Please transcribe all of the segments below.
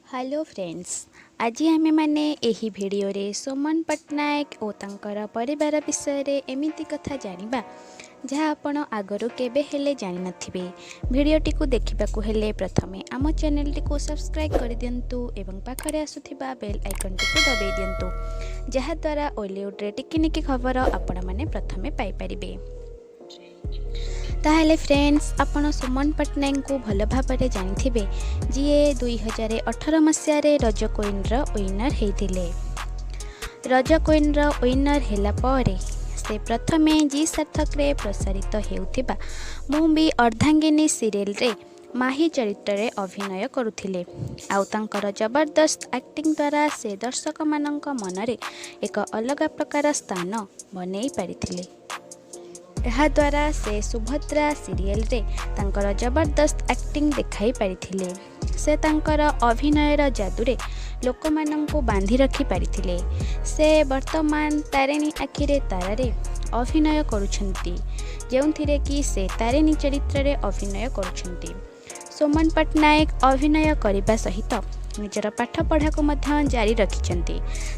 Hello friends, आज आम मैंने यही भिडियो रे सुमन पट्टनायक और तांकर परिवार विषय रे एमिति कथा जानिबा जहाँ आपण आगरू केबे हेले जानि नथिबे। भिडियोटी को देखिबाकू हेले प्रथमे आम चैनल टी को सब्सक्राइब कर दियंतु एवं पाखरे आसुथिबा बेल आइकन टी को दबाई दियंतु जहाँ द्वारा ओलीवुड रे टिकिनिकी खबर आपण माने प्रथमे पाई परिबे। ताहले फ्रेंड्स, आपण सुमन पट्टनायक को भल भाव जानिथिबे जी 2018 मसीह रज क्वीन विनर होइथिले। रज क्वीन विनर हेला परे से प्रथमे जी सार्थक रे प्रसारित हेउथिबा मुंबई अर्धांगिनी सीरियल रे माही चरित्र रे अभिनय करुथिले। आउ तांकर जबरदस्त एक्टिंग द्वारा से दर्शक मानक मनरे एक अलग प्रकार स्थान बनै पारिथिले। एहा द्वारा से सुभद्रा सीरियल रे तांकर जबरदस्त एक्टिंग देखाई पारिथिले। से तांकर अभिनयर जादुरे लोक मानंको बांधी रखी पारिथिले। से वर्तमान तारिणी आखिरे तारारे अभिनय करुछंती, जेउथिरे कि से तारिणी चरित्र रे अभिनय करुछंती। सुमन पट्टनायक अभिनय करने सहित निजर पाठ पढ़ा को जारी रखिछंती।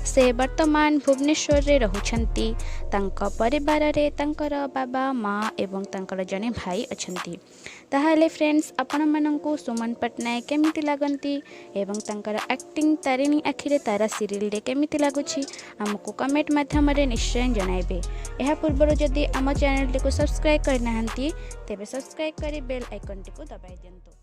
से वर्तमान भुवनेश्वर रे रहुछंती। तांका परिवार रे तांकर बाबा माँ एवं तांकर जने भाई अछंती। ताहाले फ्रेंड्स, आपण मानंको सुमन पट्टनायक केमिति लागंती एवं तांकर एक्टिंग तारिणी आखिरे तारा सीरियल रे केमिति लागुछि हमको कमेंट माध्यम रे निश्चय जणाइबे। एहा पूर्व जदि आम चैनल टी को सब्सक्राइब करनाहांती तेबे सब्सक्राइब करी बेल आइकन टी को दबाई दियंतु।